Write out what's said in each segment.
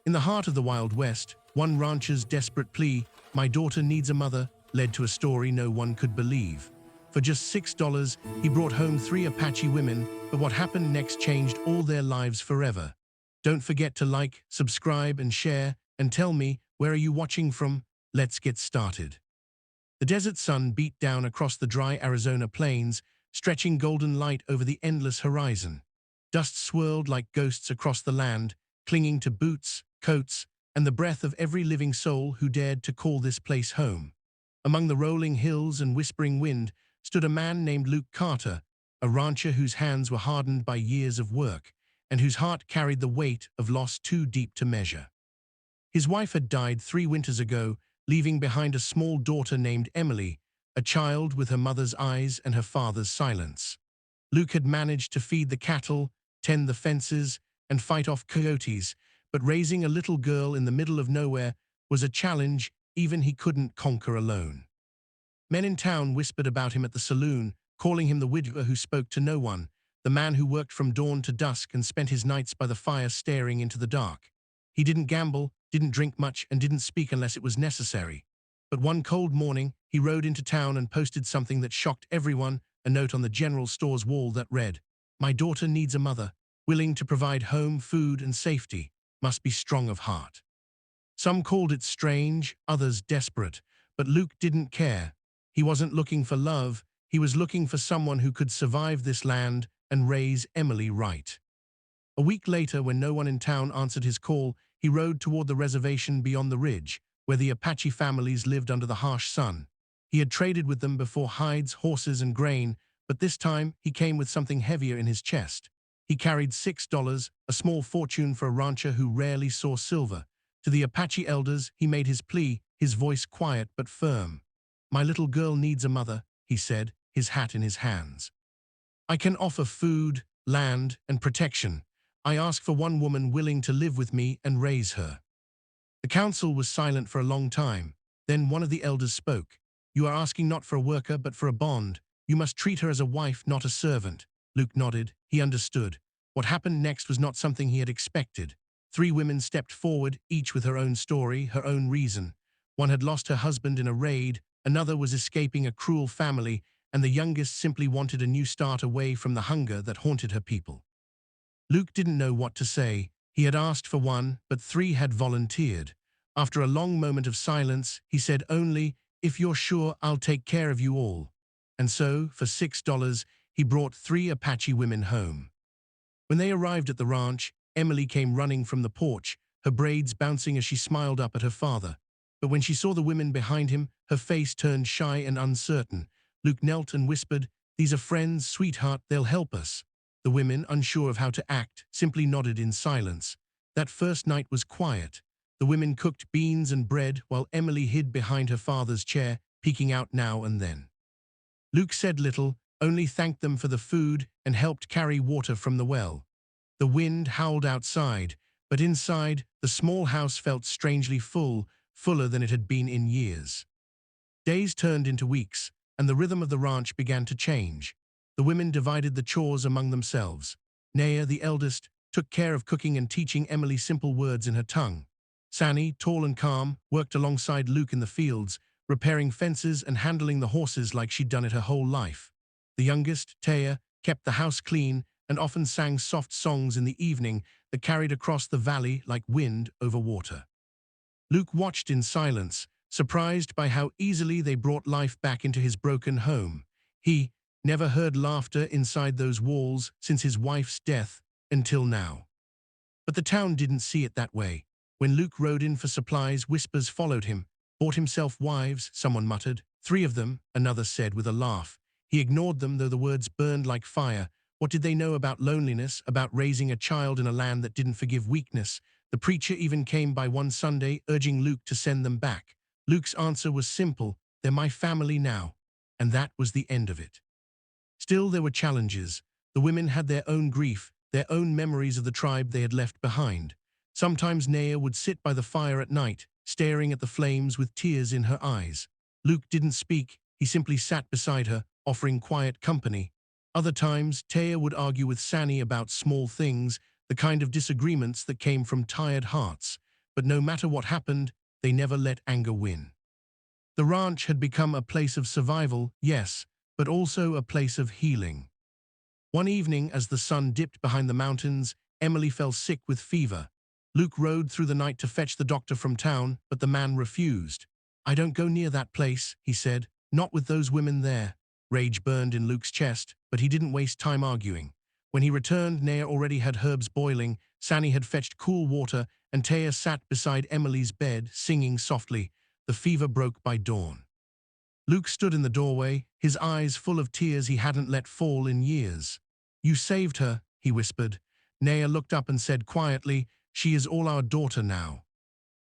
In the heart of the Wild West, one rancher's desperate plea, "My daughter needs a mother," led to a story no one could believe. For just $6, he brought home 3 Apache women, but what happened next changed all their lives forever. Don't forget to like, subscribe, and share, and tell me, where are you watching from? Let's get started. The desert sun beat down across the dry Arizona plains, stretching golden light over the endless horizon. Dust swirled like ghosts across the land, clinging to boots, coats, and the breath of every living soul who dared to call this place home. Among the rolling hills and whispering wind stood a man named Luke Carter, a rancher whose hands were hardened by years of work, and whose heart carried the weight of loss too deep to measure. His wife had died 3 winters ago, leaving behind a small daughter named Emily, a child with her mother's eyes and her father's silence. Luke had managed to feed the cattle, tend the fences, and fight off coyotes, but raising a little girl in the middle of nowhere was a challenge even he couldn't conquer alone. Men in town whispered about him at the saloon, calling him the widower who spoke to no one, the man who worked from dawn to dusk and spent his nights by the fire staring into the dark. He didn't gamble, didn't drink much, and didn't speak unless it was necessary. But one cold morning, he rode into town and posted something that shocked everyone, a note on the general store's wall that read, "My daughter needs a mother, willing to provide home, food, and safety, must be strong of heart." Some called it strange, others desperate, but Luke didn't care. He wasn't looking for love, he was looking for someone who could survive this land and raise Emily right. A week later, when no one in town answered his call, he rode toward the reservation beyond the ridge, where the Apache families lived under the harsh sun. He had traded with them before hides, horses, and grain, but this time he came with something heavier in his chest. He carried $6, a small fortune for a rancher who rarely saw silver. To the Apache elders, he made his plea, his voice quiet but firm. "My little girl needs a mother," he said, his hat in his hands. "I can offer food, land, and protection. I ask for one woman willing to live with me and raise her." The council was silent for a long time. Then one of the elders spoke. "You are asking not for a worker, but for a bond. You must treat her as a wife, not a servant." Luke nodded. He understood. What happened next was not something he had expected. 3 women stepped forward, each with her own story, her own reason. One had lost her husband in a raid, another was escaping a cruel family, and the youngest simply wanted a new start away from the hunger that haunted her people. Luke didn't know what to say. He had asked for one, but 3 had volunteered. After a long moment of silence, he said only, "If you're sure, I'll take care of you all." And so, for $6, he brought 3 Apache women home. When they arrived at the ranch, Emily came running from the porch, her braids bouncing as she smiled up at her father. But when she saw the women behind him, her face turned shy and uncertain. Luke knelt and whispered, "These are friends, sweetheart, they'll help us." The women, unsure of how to act, simply nodded in silence. That first night was quiet. The women cooked beans and bread while Emily hid behind her father's chair, peeking out now and then. Luke said little, only thanked them for the food and helped carry water from the well. The wind howled outside, but inside, the small house felt strangely full, fuller than it had been in years. Days turned into weeks, and the rhythm of the ranch began to change. The women divided the chores among themselves. Naya, the eldest, took care of cooking and teaching Emily simple words in her tongue. Sani, tall and calm, worked alongside Luke in the fields, repairing fences and handling the horses like she'd done it her whole life. The youngest, Taya, kept the house clean and often sang soft songs in the evening that carried across the valley like wind over water. Luke watched in silence, surprised by how easily they brought life back into his broken home. He never heard laughter inside those walls since his wife's death until now. But the town didn't see it that way. When Luke rode in for supplies, whispers followed him. "Bought himself wives," someone muttered. "3 of them," another said with a laugh. He ignored them, though the words burned like fire. What did they know about loneliness, about raising a child in a land that didn't forgive weakness? The preacher even came by one Sunday, urging Luke to send them back. Luke's answer was simple: "They're my family now." And that was the end of it. Still, there were challenges. The women had their own grief, their own memories of the tribe they had left behind. Sometimes Naya would sit by the fire at night, staring at the flames with tears in her eyes. Luke didn't speak, he simply sat beside her, offering quiet company. Other times, Taya would argue with Sani about small things, the kind of disagreements that came from tired hearts. but no matter what happened, they never let anger win. The ranch had become a place of survival, yes, but also a place of healing. One evening, as the sun dipped behind the mountains, Emily fell sick with fever. Luke rode through the night to fetch the doctor from town, but the man refused. "I don't go near that place," he said, "not with those women there." Rage burned in Luke's chest, but he didn't waste time arguing. When he returned, Naya already had herbs boiling, Sani had fetched cool water, and Taya sat beside Emily's bed, singing softly. The fever broke by dawn. Luke stood in the doorway, his eyes full of tears he hadn't let fall in years. "You saved her," he whispered. Naya looked up and said quietly, "She is all our daughter now."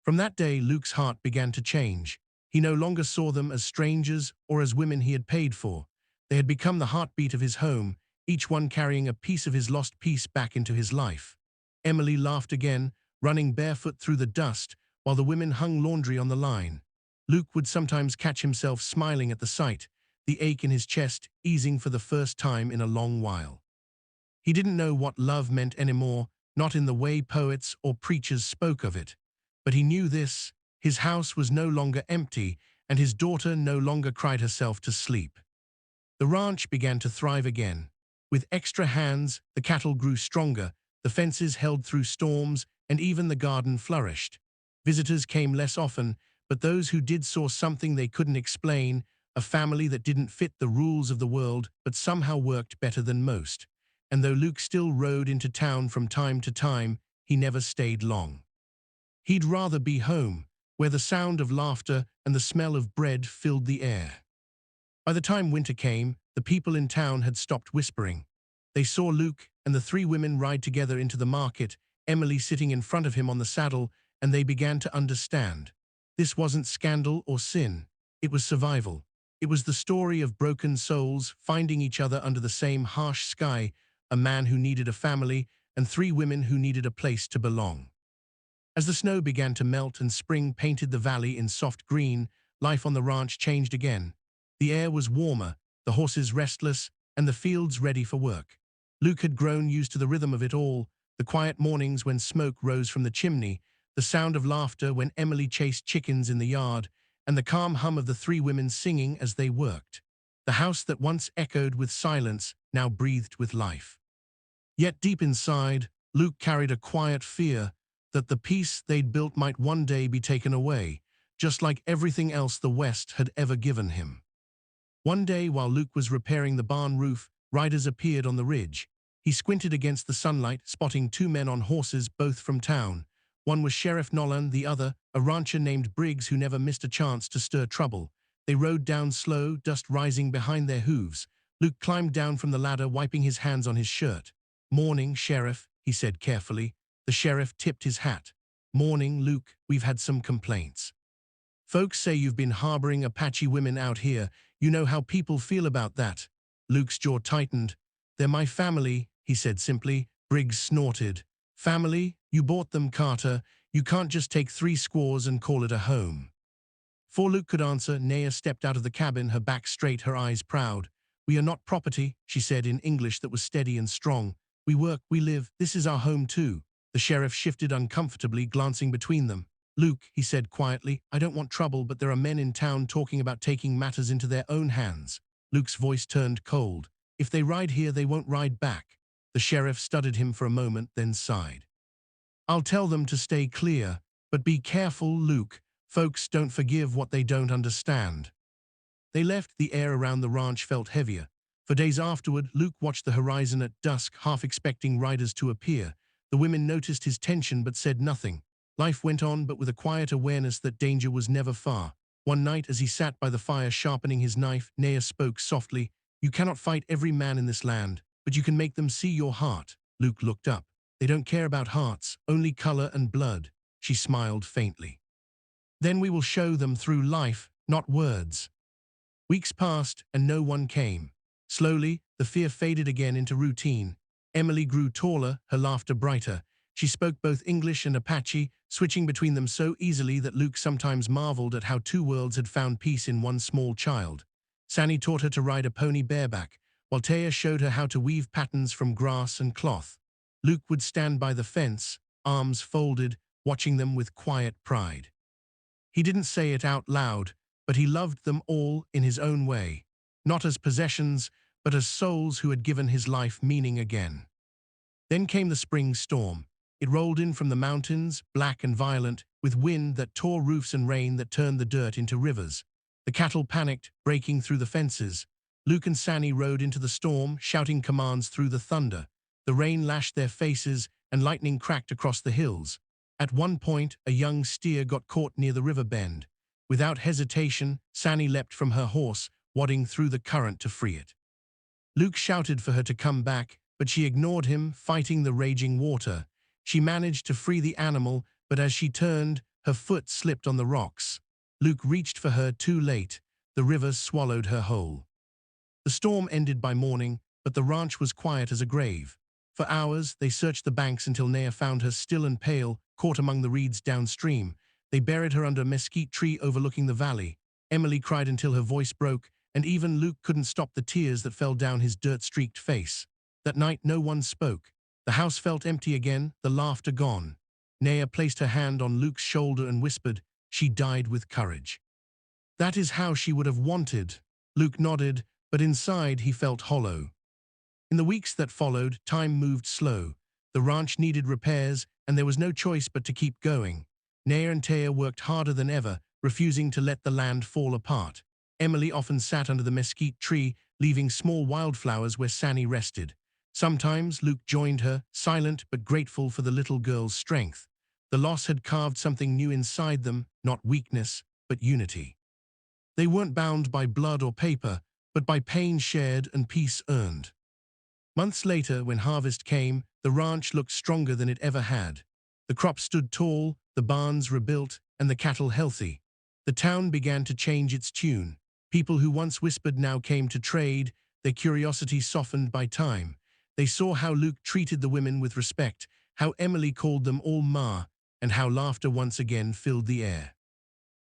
From that day, Luke's heart began to change. He no longer saw them as strangers or as women he had paid for. They had become the heartbeat of his home, each one carrying a piece of his lost peace back into his life. Emily laughed again, running barefoot through the dust, while the women hung laundry on the line. Luke would sometimes catch himself smiling at the sight, the ache in his chest easing for the first time in a long while. He didn't know what love meant anymore, not in the way poets or preachers spoke of it. But he knew this: his house was no longer empty, and his daughter no longer cried herself to sleep. The ranch began to thrive again. With extra hands, the cattle grew stronger, the fences held through storms, and even the garden flourished. Visitors came less often, but those who did saw something they couldn't explain, a family that didn't fit the rules of the world but somehow worked better than most. And though Luke still rode into town from time to time, he never stayed long. He'd rather be home, where the sound of laughter and the smell of bread filled the air. By the time winter came, the people in town had stopped whispering. They saw Luke and the three women ride together into the market, Emily sitting in front of him on the saddle, and they began to understand. This wasn't scandal or sin. It was survival. It was the story of broken souls finding each other under the same harsh sky, a man who needed a family and three women who needed a place to belong. As the snow began to melt and spring painted the valley in soft green, life on the ranch changed again. The air was warmer, the horses restless, and the fields ready for work. Luke had grown used to the rhythm of it all, the quiet mornings when smoke rose from the chimney, the sound of laughter when Emily chased chickens in the yard, and the calm hum of the three women singing as they worked. The house that once echoed with silence now breathed with life. Yet deep inside, Luke carried a quiet fear that the peace they'd built might one day be taken away, just like everything else the West had ever given him. One day, while Luke was repairing the barn roof, riders appeared on the ridge. He squinted against the sunlight, spotting two men on horses, both from town. One was Sheriff Nolan, the other, a rancher named Briggs who never missed a chance to stir trouble. They rode down slow, dust rising behind their hooves. Luke climbed down from the ladder, wiping his hands on his shirt. "Morning, Sheriff," he said carefully. The sheriff tipped his hat. "Morning, Luke, we've had some complaints. Folks say you've been harboring Apache women out here. You know how people feel about that." Luke's jaw tightened. "They're my family," he said simply. Briggs snorted. "Family? You bought them, Carter. You can't just take 3 squaws and call it a home." Before Luke could answer, Naya stepped out of the cabin, her back straight, her eyes proud. "We are not property," she said in English that was steady and strong. "We work, we live. This is our home too." The sheriff shifted uncomfortably, glancing between them. "Luke," he said quietly, "I don't want trouble, but there are men in town talking about taking matters into their own hands." Luke's voice turned cold. "If they ride here, they won't ride back." The sheriff studied him for a moment, then sighed. "I'll tell them to stay clear, but be careful, Luke. Folks don't forgive what they don't understand." They left. The air around the ranch felt heavier. For days afterward, Luke watched the horizon at dusk, half expecting riders to appear. The women noticed his tension but said nothing. Life went on, but with a quiet awareness that danger was never far. One night, as he sat by the fire sharpening his knife, Naya spoke softly. "You cannot fight every man in this land, but you can make them see your heart." Luke looked up. "They don't care about hearts, only color and blood." She smiled faintly. "Then we will show them through life, not words." Weeks passed, and no one came. Slowly, the fear faded again into routine. Emily grew taller, her laughter brighter. She spoke both English and Apache, switching between them so easily that Luke sometimes marveled at how 2 worlds had found peace in one small child. Sani taught her to ride a pony bareback, while Taya showed her how to weave patterns from grass and cloth. Luke would stand by the fence, arms folded, watching them with quiet pride. He didn't say it out loud, but he loved them all in his own way, not as possessions, but as souls who had given his life meaning again. Then came the spring storm. It rolled in from the mountains, black and violent, with wind that tore roofs and rain that turned the dirt into rivers. The cattle panicked, breaking through the fences. Luke and Sanny rode into the storm, shouting commands through the thunder. The rain lashed their faces, and lightning cracked across the hills. At one point, a young steer got caught near the river bend. Without hesitation, Sanny leapt from her horse, wading through the current to free it. Luke shouted for her to come back, but she ignored him, fighting the raging water. She managed to free the animal, but as she turned, her foot slipped on the rocks. Luke reached for her too late. The river swallowed her whole. The storm ended by morning, but the ranch was quiet as a grave. For hours, they searched the banks until Naya found her still and pale, caught among the reeds downstream. They buried her under a mesquite tree overlooking the valley. Emily cried until her voice broke, and even Luke couldn't stop the tears that fell down his dirt-streaked face. That night, no one spoke. The house felt empty again, the laughter gone. Naya placed her hand on Luke's shoulder and whispered, "She died with courage." "That is how she would have wanted." Luke nodded, but inside he felt hollow. In the weeks that followed, time moved slow. The ranch needed repairs, and there was no choice but to keep going. Naya and Taya worked harder than ever, refusing to let the land fall apart. Emily often sat under the mesquite tree, leaving small wildflowers where Sanny rested. Sometimes Luke joined her, silent but grateful for the little girl's strength. The loss had carved something new inside them, not weakness, but unity. They weren't bound by blood or paper, but by pain shared and peace earned. Months later, when harvest came, the ranch looked stronger than it ever had. The crops stood tall, the barns rebuilt, and the cattle healthy. The town began to change its tune. People who once whispered now came to trade, their curiosity softened by time. They saw how Luke treated the women with respect, how Emily called them all Ma, and how laughter once again filled the air.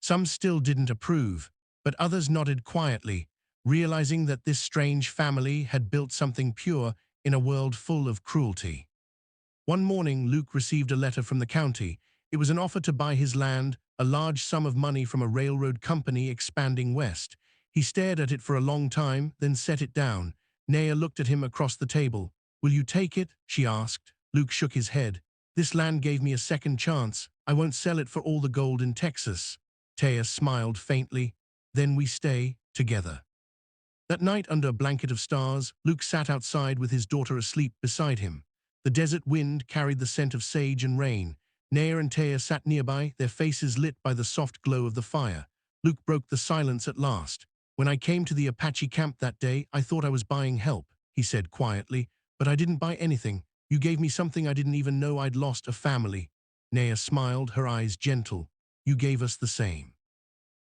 Some still didn't approve, but others nodded quietly, realizing that this strange family had built something pure in a world full of cruelty. One morning, Luke received a letter from the county. It was an offer to buy his land, a large sum of money from a railroad company expanding west. He stared at it for a long time, then set it down. Naya looked at him across the table. "Will you take it?" she asked. Luke shook his head. "This land gave me a second chance. I won't sell it for all the gold in Texas." Taya smiled faintly. "Then we stay together." That night, under a blanket of stars, Luke sat outside with his daughter asleep beside him. The desert wind carried the scent of sage and rain. Naya and Taya sat nearby, their faces lit by the soft glow of the fire. Luke broke the silence at last. "When I came to the Apache camp that day, I thought I was buying help," he said quietly, "but I didn't buy anything. You gave me something I didn't even know I'd lost, a family." Naya smiled, her eyes gentle. "You gave us the same.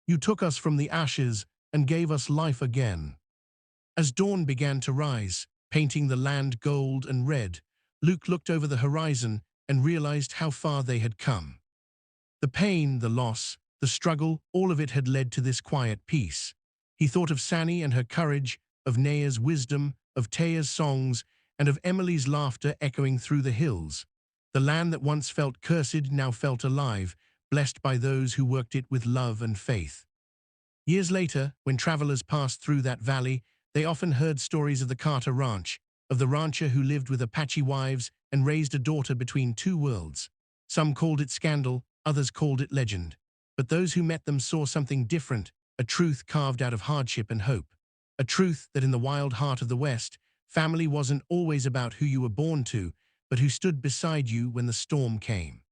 You took us from the ashes and gave us life again." As dawn began to rise, painting the land gold and red, Luke looked over the horizon and realized how far they had come. The pain, the loss, the struggle, all of it had led to this quiet peace. He thought of Sanny and her courage, of Naya's wisdom, of Taya's songs, and of Emily's laughter echoing through the hills. The land that once felt cursed now felt alive, blessed by those who worked it with love and faith. Years later, when travelers passed through that valley, they often heard stories of the Carter Ranch, of the rancher who lived with Apache wives and raised a daughter between two worlds. Some called it scandal, others called it legend. But those who met them saw something different, a truth carved out of hardship and hope. A truth that in the wild heart of the West, family wasn't always about who you were born to, but who stood beside you when the storm came.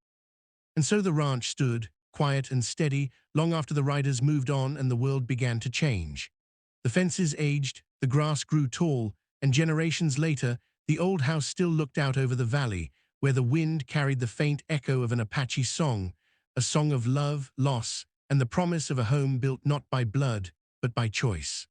And so the ranch stood, quiet and steady, long after the riders moved on and the world began to change. The fences aged, the grass grew tall, and generations later, the old house still looked out over the valley, where the wind carried the faint echo of an Apache song, a song of love, loss, and the promise of a home built not by blood, but by choice.